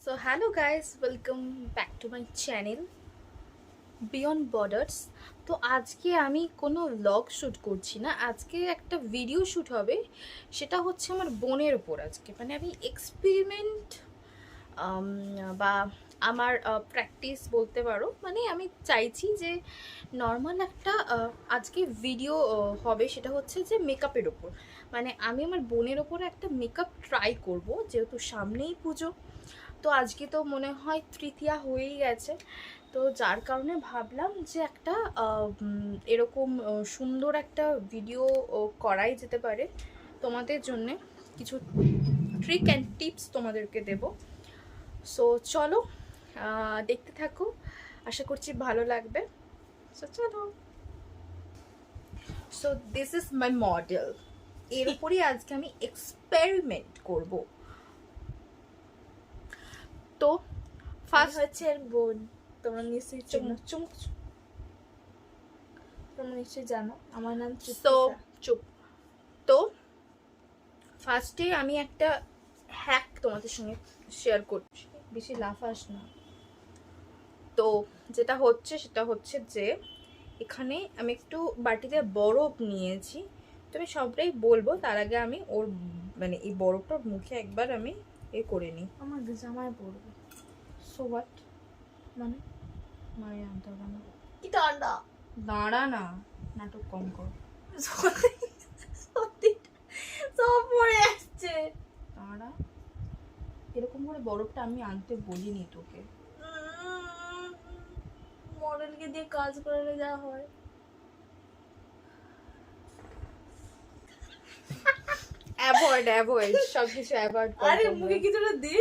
So hello guys, welcome back to my channel Beyond Borders. তো আজকে আমি কোনো ব্লগ শ্যুট করছি না, আজকে একটা ভিডিও শ্যুট হবে। সেটা হচ্ছে আমার বোনের ওপর। আজকে মানে আমি এক্সপেরিমেন্ট বা আমার প্র্যাকটিস বলতে পারো। মানে আমি চাইছি যে নর্মাল একটা আজকে ভিডিও হবে, সেটা হচ্ছে যে মেকআপের ওপর। মানে আমি আমার বোনের ওপর একটা মেকআপ ট্রাই করব, যেহেতু সামনেই পুজো। তো আজকে তো মনে হয় তৃতীয়া হয়েই গেছে, তো যার কারণে ভাবলাম যে একটা এরকম সুন্দর একটা ভিডিও করাই যেতে পারে। তোমাদের জন্যে কিছু ট্রিক অ্যান্ড টিপস তোমাদেরকে দেব। সো চলো দেখতে থাকো, আশা করছি ভালো লাগবে। সো চলো। So this is my model, এর উপরই আজকে আমি এক্সপেরিমেন্ট করব। তো ফার্স্ট হচ্ছে এর বোন, তোমরা নিশ্চয়ই চুমুক চুমুক। তোমরা নিশ্চয়ই জানো আমার নাম তো চুপ। তো ফার্স্টে আমি একটা হ্যাক তোমাদের সঙ্গে শেয়ার করছি, বেশি লাফাস না। তো যেটা হচ্ছে সেটা হচ্ছে যে এখানে আমি একটু বাটিতে বরফ নিয়েছি। তো আমি সবটাই বলবো, তার আগে আমি ওর মানে এই বরফটার মুখে একবার আমি করে নিই। আমার জামায় পড়বে। সো হোয়াট, মানে মারে আনতে হবে না। কি ঠান্ডা! দাঁড়া না, নাটক কম কর। সত্যি সব পড়ে আসছে। দাঁড়া, এরকম করে বরফটা আমি আনতে বলিনি তোকে। মডেলকে দিয়ে কাজ করালে যা হয়। অ্যাভয়েড সবকিছু অ্যাভয়েড কর। আরে মুখে কিছুটা দে,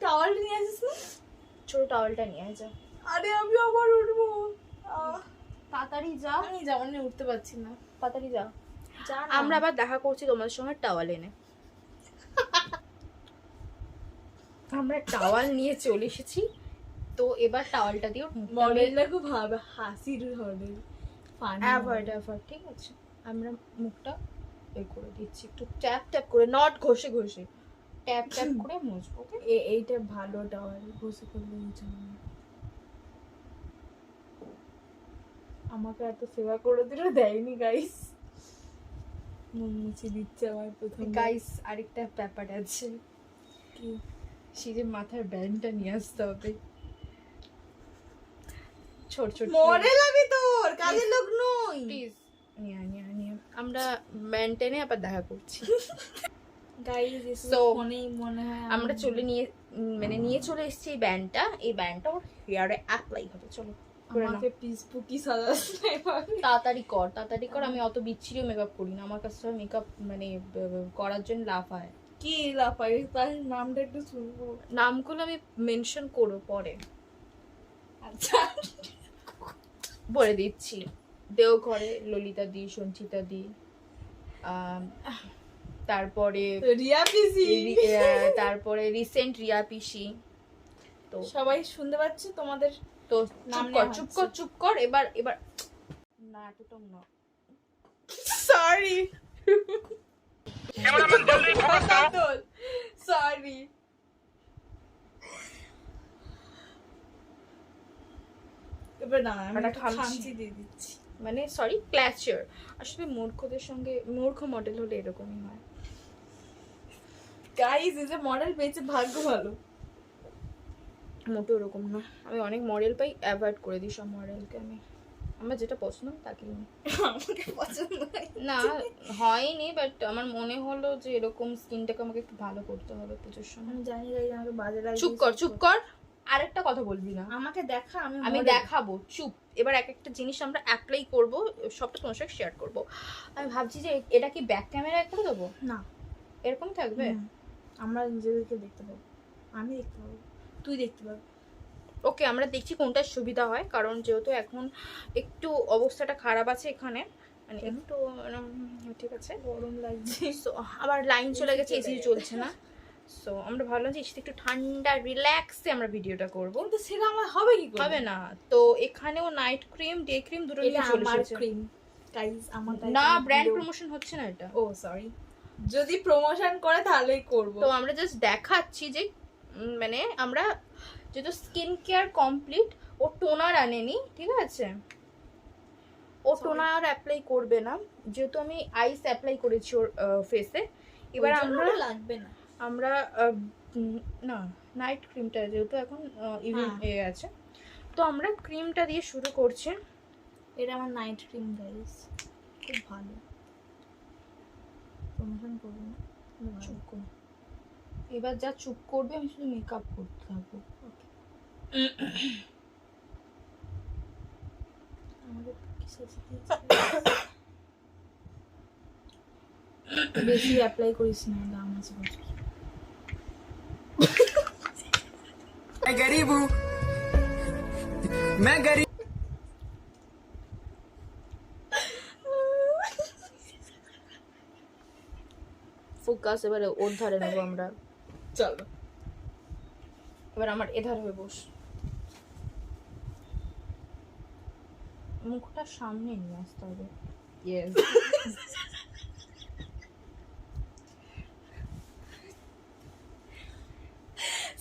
টাওয়াল নিয়ে আসিস না? ছোট টাওয়ালটা নিয়ে যা। আরে আমি আবার উঠবো। তাড়াতাড়ি যা। আমি জামা নিয়ে উঠতে পারছি না। তাড়াতাড়ি যা। যা না। আমরা আবার দেখা করছি তোমাদের সঙ্গে টাওয়াল এনে। আমরা টাওয়াল নিয়ে চলে এসেছি, তো এবার টাওয়ালটা দিয়ে মডেলটা খুব হাসির ধরনের। অ্যাভয়েড ঠিক আছে। আমরা মুখটা করে দিচ্ছি, একটু ট্যাপ ট্যাপ করে, নট ঘষে ঘষে, ট্যাপ ট্যাপ করে মুছবো। ওকে, এইটা ভালো টাওয়াল, ঘষে করলে মুছবো না। আমাকে এত সেবা করে দিল, দেয়নি গাইস। মুখ মুছে দিচ্ছে আমার প্রথম। গাইস আরেকটা ব্যাপার আছে, কি? সেই যে মাথার ব্যান্ডটা নিয়ে আসতে হবে। ছোট ছোট মডেল আমি তোর কাজের লোক নই। প্লিজ নিয়ে আমরা ব্যান্ড টেনে আবার দেখা করছি। গাইস So, ফোনেই মনে হয় আমরা নিয়ে চলে এসেছি এই ব্যান্ডটা ওর হেয়ারে অ্যাপ্লাই হবে। চলো আমাকে পিস পুকি সাজাচ্ছে। তাড়াতাড়ি কর। আমি অত বিচ্ছিরিও মেকআপ করি না, আমার কাছে মেকআপ মানে করার জন্য লাফায়। কি লাফাই, তার নামটা একটু শুনবো। নামগুলো আমি মেনশন করবো পরে, আচ্ছা বলে দিচ্ছি। দেওঘরে ললিতা দি, সঞ্চিতা দি, তারপরে রিয়া পিসি, তারপরে রিসেন্ট রিয়া পিসি। তো সবাই শুনতে পাচ্ছে তোমাদের তো নাম চুপ কর। এবার না, এতটাও না। Sorry sorry. এবার না আমি একটা একটু খামচি। খামচি দিয়ে দিচ্ছি। মানে সরি, ক্ল্যাচার। আসলে মূর্খদের সঙ্গে মূর্খ মডেল হলে এরকমই হয়। গাইস এই যে মডেল পেয়েছে, ভাগ্য ভালো। মোটেও এরকম না, আমি অনেক মডেল পাই, অ্যাভয়েড করে দিই সব মডেলকে। আমার যেটা পছন্দ তাকেই নিই। আমাকে পছন্দ হয় না হয়নি, বাট আমার মনে হলো যে এরকম স্কিনটাকে আমাকে একটু ভালো করতে হবে পুজোর সময়। আমি জানি গাইস আমাকে বাজে লাগে। চুপ কর, আরেকটা কথা বলবি না। আমাকে দেখা, আমি দেখাবো, চুপ। এবার এক একটা জিনিস আমরা অ্যাপ্লাই করব, সবটা তোমার সাথে শেয়ার করব। আমি ভাবছি যে এটা কি ব্যাক ক্যামেরায় করে দেবো? না, এরকম থাকবে। আমরা নিজেদেরকে দেখতে পাবো, আমি দেখতে পাবো, তুই দেখতে পাবি। ওকে, আমরা দেখছি কোনটা সুবিধা হয়, কারণ যেহেতু এখন একটু অবস্থাটা খারাপ আছে এখানে, মানে একটু ঠিক আছে, গরম লাগছে। সো আবার লাইন চলে গেছে, এসি চলছে না। সো আমরা ভাবলাম যে এসিতে একটু ঠান্ডা রিল্যাক্সে আমরা ভিডিওটা করব। কিন্তু সেটা আমার হবে কি করে? হবে না তো, এখানেও নাইট ক্রিম ডে ক্রিম দুটো নিয়ে চলে এসেছে। ক্রিম গাইস, আমার না, ব্র্যান্ড প্রমোশন হচ্ছে না এটা। ও সরি, যদি প্রমোশন করে তাহলেই করব। তো আমরা জাস্ট দেখাচ্ছি যে মানে আমরা যেহেতু স্কিন কেয়ার কমপ্লিট, ও টোনার আনেনি, ঠিক আছে? ও টোনার অ্যাপ্লাই করবে না, যেহেতু আমি আইস অ্যাপ্লাই করেছি ওর ফেসে। এবার আমরা লাগবে না, আমরা না, নাইট ক্রিমটা যেহেতু এখন ইভিন হয়ে গেছে, তো আমরা ক্রিমটা দিয়ে শুরু করছি। এটা আমার নাইট ক্রিম গাইস, খুব ভালো। প্রমোশন করবো না, চুপ করো। এবার যা চুপ করবে আমি শুধু মেকআপ করতে থাকবো। আমাদের বেশি অ্যাপ্লাই করিস না, দাম আছে প্রচুর। मैं गरीब हूँ, मैं गरीब। ফোকাস এবারে ওর ধারে নেবো আমরা। চলো এবার আমার এধারে হয়ে বস, মুখটা সামনে নিয়ে আসতে হবে। ইয়েস।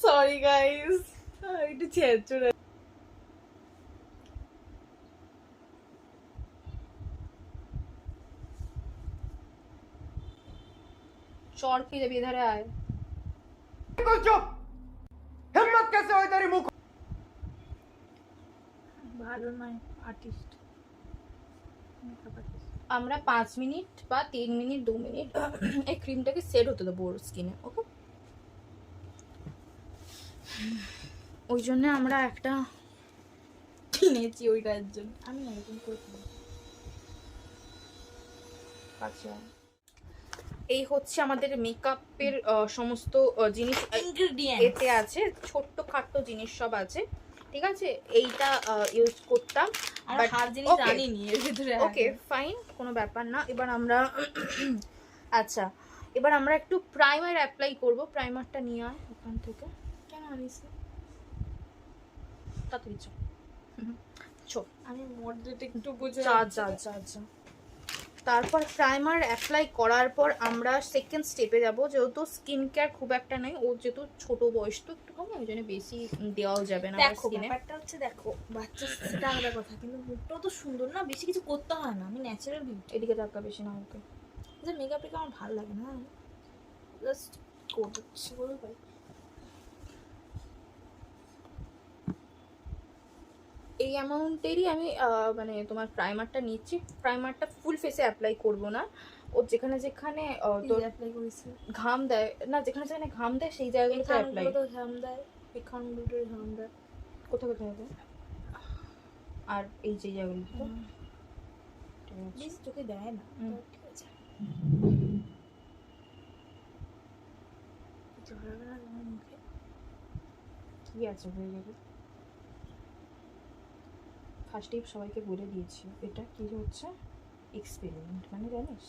সরি গাইস, একটু ছেঁচড়ে। চর খেয়ে যাবি, এধারে আয়। चुप, हिम्मत कैसे हुई तेरी मुंह? ভালো নয় আর্টিস্ট, মেকআপ আর্টিস্ট। আমরা 5 মিনিট বা 3 মিনিট 2 মিনিট এই ক্রিমটাকে সেট হতে দেবো ওর স্কিনে, ওকে? ওই জন্য আমরা একটা কিনেছি ওইটার জন্য, আমি এরকম করতাম। আচ্ছা, এই হচ্ছে আমাদের মেকআপের সমস্ত জিনিস ইনগ্রেডিয়েন্ট এতে আছে, ছোট্ট খাট্ট জিনিস সব আছে, ঠিক আছে? এইটা ইউজ করতাম, আমরা but হার জিনিস okay, জানিনি এর ভিতরে। ওকে ফাইন, কোনো ব্যাপার না। এবার আমরা আচ্ছা, এবার আমরা একটু প্রাইমার অ্যাপ্লাই করব। প্রাইমারটা নিয়ে আয় ওখান থেকে। কেন আনিস না? তাড়াতাড়ি চল, আমি মডেলটা একটু বুঝে যা যা যা যা। তারপর প্রাইমার অ্যাপ্লাই করার পর আমরা সেকেন্ড স্টেপে যাব, যেহেতু স্কিন কেয়ার খুব একটা নেই, ও যেহেতু ছোট বয়স তো একটু কম, ওই জন্য বেশি দেওয়াও যাবে না দেখো স্কিনে। ব্যাপারটা হচ্ছে, দেখো বাচ্চা সেটা আলাদা কথা, কিন্তু মুখটাও তো সুন্দর না, বেশি কিছু করতে হয় না, আমি ন্যাচারাল বিউটি। এদিকে টাকা বেশি না, ওকে? যে মেকআপ টেকআপ আমার ভালো লাগে না, জাস্ট করছি বলে পাই। এই অ্যামাউন্টেরই আমি মানে তোমার প্রাইমারটা নিচ্ছি। প্রাইমারটা ফুল ফেসে অ্যাপ্লাই করব না, ও যেখানে যেখানে তোর অ্যাপ্লাই করেছি ঘাম দেয় না, যেখানে যেখানে ঘাম দেয় সেই জায়গাগুলোতে অ্যাপ্লাই। এখানগুলো তো ঘাম দেয়, এখানগুলো ঘাম দেয়, কোথায় কোথায় হবে? আর এই যে জায়গাগুলো, ঠিক আছে? প্লিজ চোখে দেয় না, হুম। তো ঠিক আছে। ঝরাবে না তোমার মুখে? কি আছে, হয়ে যাবে। ফার্স্ট টিপ সবাইকে বলে দিয়েছি, এটা কি হচ্ছে এক্সপেরিমেন্ট, মানে জানিস?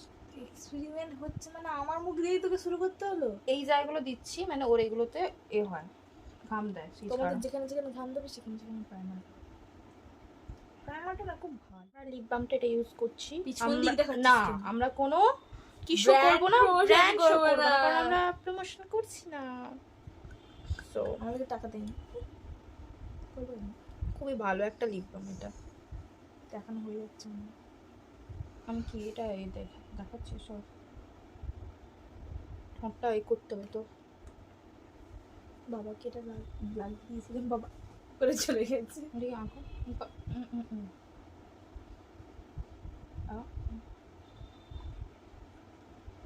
এক্সপেরিমেন্ট হচ্ছে মানে আমার মুখ দিয়েই তোকে শুরু করতে হলো? এই জায়গাগুলো দিচ্ছি, মানে ওর এগুলোতে এ হয়, ঘাম দেয়, সেই তোমাদের কারণে। যেখানে যেখানে ঘাম দেবে সেখানে সেখানে প্রাইমার, প্রাইমারটা না খুব ভালো। আমরা লিপ বামটা এটা ইউজ করছি। পিছন আমরা- দিক দেখাচ্ছিস না, কেন? আমরা কোনো কিছু Brand করব না, promotion ব্র্যান্ড শো করবো করব না, না। কারণ আমরা প্রমোশন করছি না। সো আমাদেরকে টাকা দেয়নি, করবে না, খুবই ভালো একটা লিপ বাম এটা। দেখানো হয়ে যাচ্ছে না। আমি কি এটা এই দেখাচ্ছি সব, ঠোঁটটা এই করতে হবে তো। বাবাকে এটা লাগিয়ে দিয়েছিলাম, বাবা করে চলে গেছে। আরে আঁকো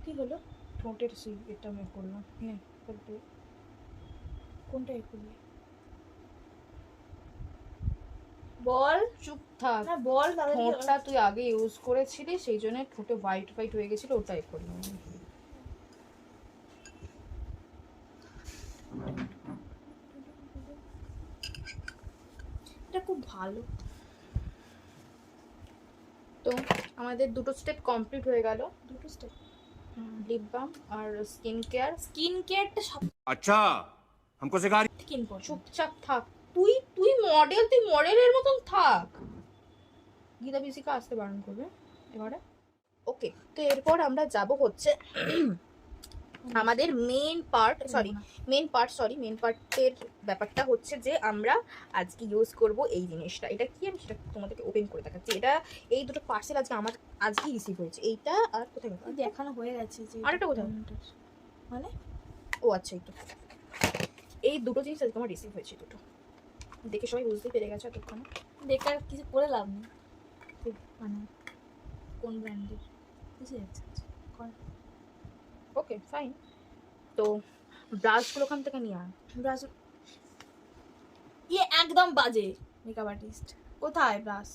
কি হলো? ঠোঁটের সেই এটা আমি করলাম, হ্যাঁ করতে। কোনটা এ করলি? বল। চুপ থাক। হ্যাঁ বল, তাড়াতাড়ি বল। ঠোঁটটা তুই আগে ইউজ করেছিলি, সেই জন্য ঠোঁটে হোয়াইট হোয়াইট হয়ে গেছিল, ওটাই করলাম। এটা খুব ভালো। তো আমাদের দুটো স্টেপ কমপ্লিট হয়ে গেল, দুটো স্টেপ। লিপ বাম আর স্কিন কেয়ার। স্কিন কেয়ারটা সব अच्छा, हमको सिखा रही। থেকে ইম্পর্টেন্ট। চুপচাপ থাক, তুই তুই মডেল, তুই মডেলের মতন থাক। গীতা পিসিকে আসতে বারণ করবে এবারে, ওকে? তো এরপর আমরা যাব হচ্ছে আমাদের মেন পার্টের ব্যাপারটা হচ্ছে যে আমরা আজকে ইউজ করব এই জিনিসটা। এটা কি আমি সেটা তোমাদেরকে ওপেন করে দেখাচ্ছি। এটা এই দুটো পার্সেল আজকে আমার আজকেই রিসিভ হয়েছে। এইটা আর কোথায় গেল? দেখানো হয়ে গেছে যে আরেকটা কোথায়? মানে ও আচ্ছা, এই দুটো জিনিস আজকে আমার রিসিভ হয়েছে। দুটো দেখে সবাই বুঝতে পেরে গেছে এতক্ষণ। বেকার কিছু করে লাভ নেই, মানে কোন ব্র্যান্ডের বুঝে যাচ্ছে। Okay fine. তো ব্রাশগুলো ওখান থেকে নিয়ে আয়। ব্রাশ একদম বাজে মেকআপ আর্টিস্ট। কোথায় ব্রাশ?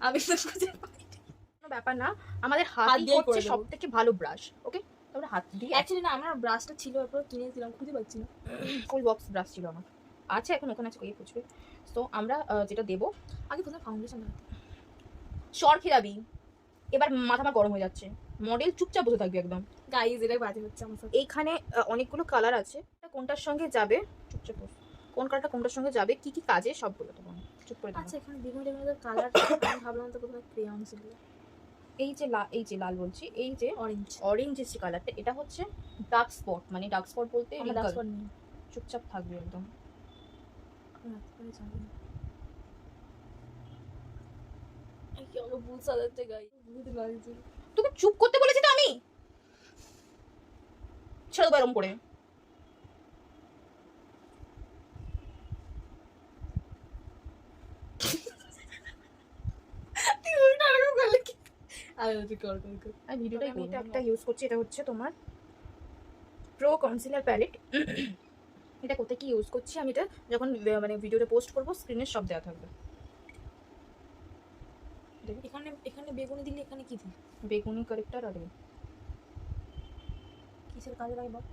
আমি তো খুঁজে পাই না। কোনো ব্যাপার না, আমাদের হাত হাত দিয়েই হচ্ছে করে দেবো। সব থেকে ভালো ব্রাশ। ওকে, তাহলে হাত দিয়ে অ্যাকচুয়ালি না, আমার ব্রাশটা ছিল, এরপর কিনেছিলাম, খুঁজে পাচ্ছি না। ফুল বক্স ব্রাশ ছিল আমার, আছে এখন ওখানে আছে, কই পুছবে। তো আমরা যেটা দেবো, আগে কোথায় ফাউন্ডেশন লাগাতে? চর খেলাবি। এবার মাথা আমার গরম হয়ে যাচ্ছে। মডেল চুপচাপ বসে থাকবি একদম। গাইজ এটা বাজে হচ্ছে আমার সাথে। এইখানে অনেকগুলো কালার আছে, কোনটার সঙ্গে যাবে, চুপচাপ বস। কোন কালারটা কোনটার সঙ্গে যাবে, কি কি কাজে, সবগুলো তো চুপ করে থাকো। আচ্ছা, এখানে বিভিন্ন বিভিন্ন কালার। আমি ভাবলাম তো কোথায় ক্রেয়ন ছিল। এই যে লাল বলছি, এই যে অরেঞ্জ। অরেঞ্জ যে কালারটা, এটা হচ্ছে ডার্ক স্পট। মানে ডার্ক স্পট বলতে আমার ডার্ক স্পট নেই। চুপচাপ থাকবে একদম। ভুল সাজাচ্ছে গাই, বুঝতে লাগছে। তোকে চুপ করতে বলেছি তো আমি, ছেড়ে দেবো এরকম করে। আমি এটা একটা ইউজ করছি, এটা হচ্ছে তোমার প্রো কনসিলার প্যালেট। এটা কোথায় কি ইউজ করছি আমি, এটা যখন মানে ভিডিওটা পোস্ট করবো স্ক্রিনে সব দেওয়া থাকবে। এখানে এখানে বেগুনি দিলে এখানে কি দিই? বেগুনি কারেক্টার আর কিসের কাজে লাগে বল?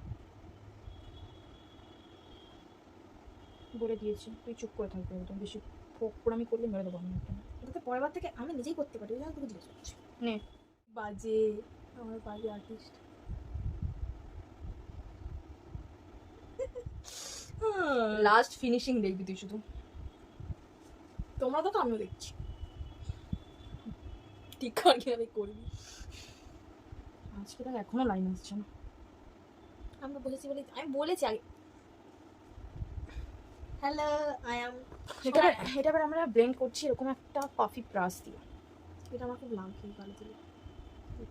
বলে দিয়েছি, তুই চুপ করে থাকবি একদম। বেশি আমি করলে মেরে দেবো আমি একদম। এটাতে পরের বার থেকে আমি নিজেই করতে পারি, ওই জন্য তোকে জিজ্ঞেস করছি। নে বাজে, আমার বাজে আর্টিস্ট। লাস্ট ফিনিশিং দেখবি তুই শুধু। তোমরা তো আমিও দেখছি ঠিক কর কিভাবে করবি। আজকে দেখ এখনো লাইন আসছে না। আমরা বলেছি বলে আমি বলেছি আগে। Hello, I am. এটা এবার আমরা ব্লেন্ড করছি এরকম একটা কফি ব্রাশ দিয়ে। এটা আমার খুব লাগছে ভালো দিলে।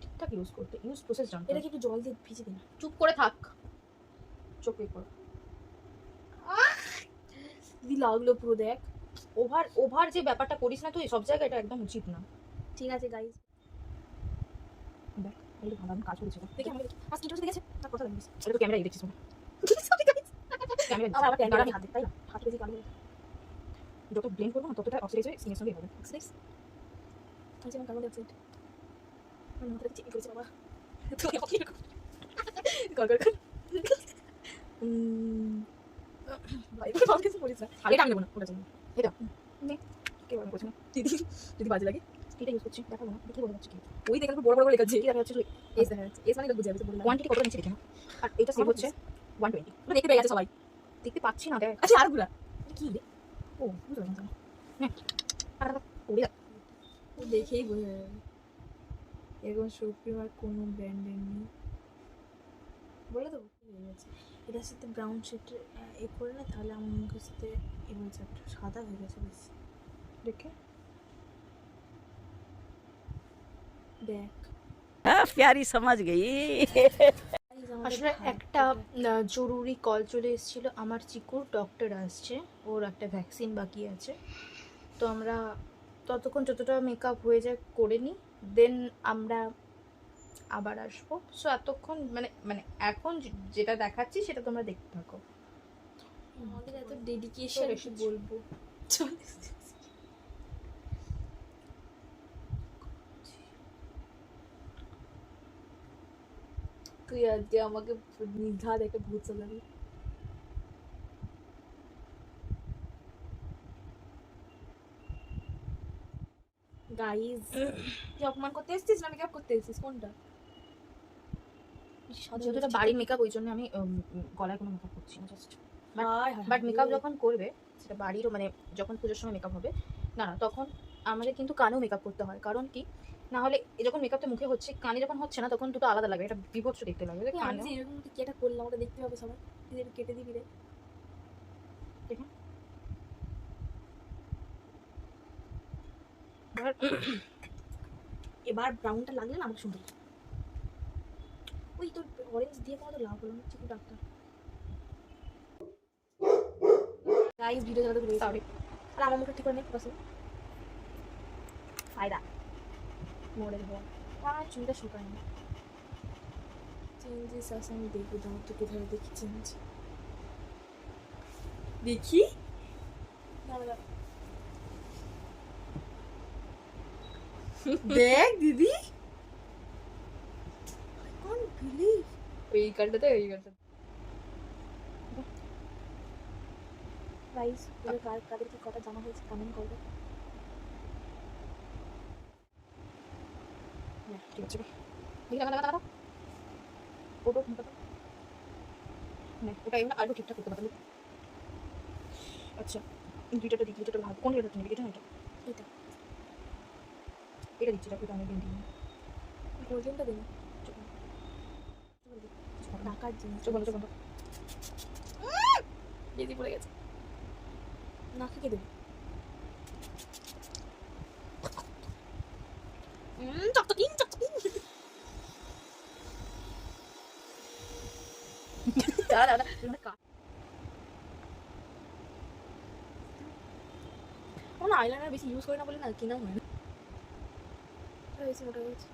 ঠিকঠাক ইউজ করতে, ইউজ প্রসেস জানতে। এটা কি একটু জল দিয়ে ভিজে দিন? চুপ করে থাক, চোখ বের কর। দিদি লাগলো পুরো, দেখ। ওভার যে ব্যাপারটা করিস না তুই সব জায়গায়, এটা একদম উচিত না। ঠিক আছে গাইস, দেখ এই ভালো আমি কাজ করেছি। দেখি আমি দেখি আজ কি দেখেছে তার কথা বলিস। এটা তো ক্যামেরায় দেখছিস না। আবার আবার ক্যামেরা আমি হাত দিই, তাই না? হাত বেশি কালো। যত ব্লেন্ড করবো না ততটা অক্সিডাইজ হয়ে স্কিনের সঙ্গে হবে। এক্সারসাইজ আমি যেমন কার্বন ডাইঅক্সাইড আমি মাথাটা চেক করেছি বাবা। তুই কি কর ভাই ভালো কিছু বলিস না। আগে আমি নেবো না, ওটা জন্য এটা নে কে বলবো করছি না। দিদি যদি বাজে লাগে এটা ইউজ করছি, দেখাবো না দেখি বলে যাচ্ছে কি। ওই দেখেন বড় বড় করে লেখা আছে। কি দেখা যাচ্ছে তুই এস দেখা যাচ্ছে, এস মানে বুঝে যাবে তো বললাম। কোয়ান্টিটি কত নিচে দেখে না। আর এটা সেভ হচ্ছে 120। মানে দেখতে পেয়ে গেছে সবাই। দেখতে পাচ্ছি না দেখ। আচ্ছা আরগুলা কি রে, ও বুঝতে পারলাম না। নে আর ওরে দেখেই বোঝা যাবে এরকম সুপ্রিম আর কোনো ব্র্যান্ডের নেই বলে দেবো। হয়ে গেছে এটার সাথে ব্রাউন শেড এ করে না, তাহলে আমার মুখের সাথে এ বলছে একটা সাদা হয়ে গেছে বেশি। দেখে দেখ प्यारी समझ गई। আসলে একটা জরুরি কল চলে এসেছিল। আমার চিকুর ডক্টর আসছে, ওর একটা ভ্যাকসিন বাকি আছে। তো আমরা ততক্ষণ যতটা মেকআপ হয়ে যায় করে নিই, দেন আমরা আবার আসবো। সো এতক্ষণ মানে মানে এখন যেটা দেখাচ্ছি সেটা তোমরা দেখতে থাকো। আমাদের এত ডেডিকেশন কি বলবো। তুই আজকে আমাকে নির্ঘাত একটা ভূত সাজাবি। গাইজ তুই অপমান করতে এসেছিস না মেকআপ করতে এসেছিস কোনটা? যেহেতু এটা বাড়ির মেকআপ ওই জন্য আমি গলায় কোনো মেকআপ করছি না জাস্ট। বাট মেকআপ যখন করবে সেটা বাড়িরও মানে যখন পুজোর সময় মেকআপ হবে না না তখন আমাদের কিন্তু কানেও মেকআপ করতে হয়। কারণ কি না হলে যখন মেকআপটা মুখে হচ্ছে, কানে যখন হচ্ছে না তখন দুটো আলাদা লাগে, এটা বিভৎস দেখতে লাগে। আমি কানে যে এরকম কি এটা করলাম ওটা দেখতে হবে সবাই, তুই একটু কেটে দিবি রে। দেখুন এবার ব্রাউনটা লাগলে না আমার সুন্দর। ওই তোর অরেঞ্জ দিয়ে কোনো তো লাভ হলো না, চিকু ডাক্তার। গাইস ভিডিও চালাতে ভুলে গেছি। আর আমার মুখে ঠিক করে নেই বসে ফায়দা মডেল হওয়া। আর চুলটা শুকায় না। চেঞ্জেস আছে আমি দেখবো, দাও তো কোথায় দেখি চেঞ্জ। দেখি দেখ দিদি, কোন বিলিভ ওই গালটাতে ওই গালটা গাইস পুরো কাদের কি কটা জামা হয়েছে কমেন্ট করবে। ঠিক আছে। দেখি টাকা ওটা মুখটা না, ওটা এমন আরো ঠিকঠাক করতে পারবো। আচ্ছা দুইটা দিচ্ছি, দুটো ভাগ। কোন এটা নিবি? এটা না এটা? এটা এটা দিচ্ছি, এটা অনেক দিন দিন গোল্ডেনটা দিন টাকার জিনিস চোখ বন্ধ, চোখ বন্ধ। বেশি পড়ে গেছে, নাকে কে দেবে? চকচকিং চকচকিং। দাঁড়া দাঁড়া আমার আইলাইনার বেশি ইউজ করি না বলে না কেনা হয় না। বেশি মোটা হয়েছে,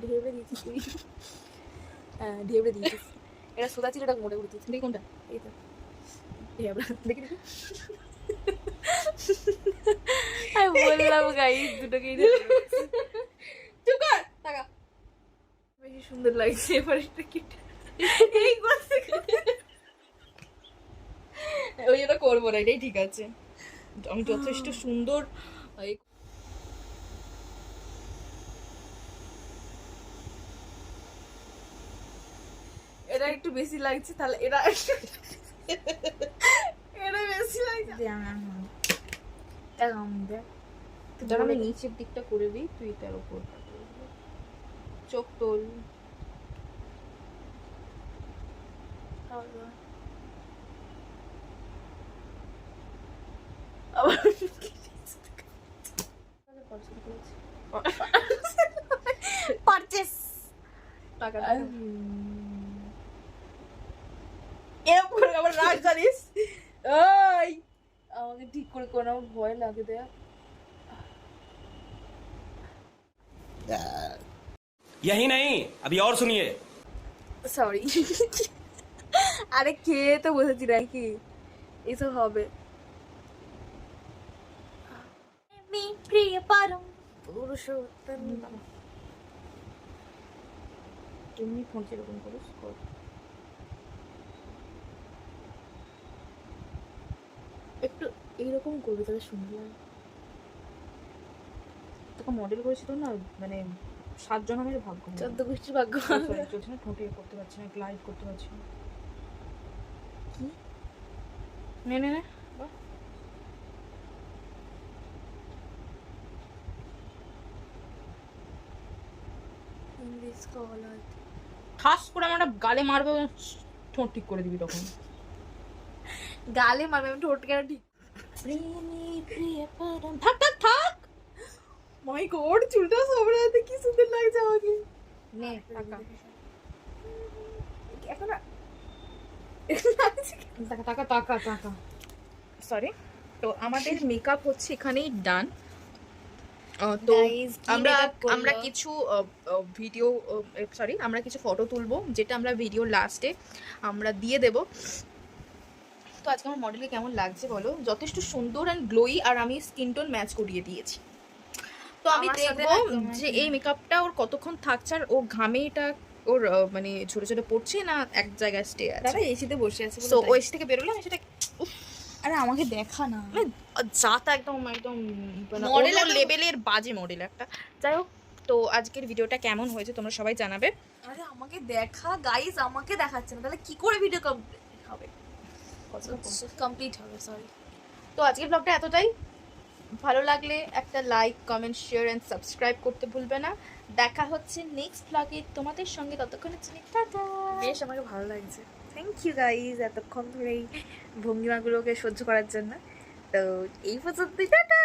ঢেবড়ে দিয়েছিস তুই। হ্যাঁ ঢেবড়ে দিয়েছিস, এটা সুতা ছিল, এটা মোটে করে দিয়েছিস। দেখি কোনটা? এই তো ঢেবড়া দেখি দেখি আমি বললাম গাইস দুটোকেই চুপ কর টাকা। বেশি সুন্দর লাগছে এবার এটা কেটে এই করতে ওই এটা করবো না, এটাই ঠিক আছে। আমি যথেষ্ট সুন্দর এটা একটু বেশি লাগছে, তাহলে এটা এটা বেশি লাগছে। ধর আমি নিচের দিকটা করে দিই, তুই তার উপর চোখ তোল। পারচেস টাকা এরকম করে আবার রাগ জানিস। ওই আমাকে ঠিক করে কোনো ভয় লাগে দেয়া। यही नहीं अभी और सुनिए। সরি আরে খেয়ে তো বসেছি নাকি এসব হবে। আমি প্রিয় পরম পুরুষোত্তম। এমনি ফোন সেরকম করিস কর। একটু এইরকম করবি তাহলে সুন্দর লাগে। তোকে মডেল করেছি তো না, মানে 7 জনের ভাগ্য। 14 গোষ্ঠীর ভাগ্য চলছে না, ঠোঁটে করতে পারছি না, গ্লাইড করতে পারছি না। কি নে নে নে বাহ। ইংলিশ কলার ঠাস করে আমার গালে মারবে, ঠোঁট ঠিক করে দিবি তখন। গালে মারবে, আমি ঠোঁট কেন ঠিক। থাক থাক থাক। মাই গড চুলটা সবরাতে কি সুন্দর লাগছে আমাকে। নে টাকা এখন টাকা টাকা টাকা টাকা। সরি, তো আমাদের মেকআপ হচ্ছে এখানেই ডান। তো Guys, কি আমরা makeup করলো? আমরা কিছু ভিডিও সরি আমরা কিছু ফটো তুলবো, যেটা আমরা ভিডিও লাস্টে আমরা দিয়ে দেব। তো আজকে আমার মডেলকে কেমন লাগছে বলো? যথেষ্ট সুন্দর অ্যান্ড গ্লোই, আর আমি স্কিন টোন ম্যাচ করিয়ে দিয়েছি। তো আমি আমার সাথে দেখবো একদম যে এই মেকআপটা ওর কতক্ষণ থাকছে, আর ও ঘামে এটা ওর মানে ছোট ছোট পড়ছে না এক জায়গায় স্টে আছে। দাদা এসিতে বসে আছে তো ওই থেকে বেরোলাম, সেটা আরে আমাকে দেখা না যাতা একদম একদম Model মডেল একদম- লেভেলের বাজে মডেল একটা। যাই হোক, তো আজকের ভিডিওটা কেমন হয়েছে তোমরা সবাই জানাবে। আরে আমাকে দেখা গাইস, আমাকে দেখাচ্ছে না, তাহলে কি করে ভিডিও কমপ্লিট হবে? কমপ্লিট হবে সরি। তো আজকের ব্লগটা এতটাই। ভালো লাগলে একটা like, comment, share and subscribe করতে ভুলবে না। দেখা হচ্ছে নেক্সট ব্লগে তোমাদের সঙ্গে, ততক্ষণের জন্য টাটা। বেশ আমাকে ভালো লাগছে, থ্যাংক ইউ গাইজ এতক্ষণ ধরে এই ভঙ্গিমাগুলোকে সহ্য করার জন্য। তো এই পর্যন্তই, টাটা।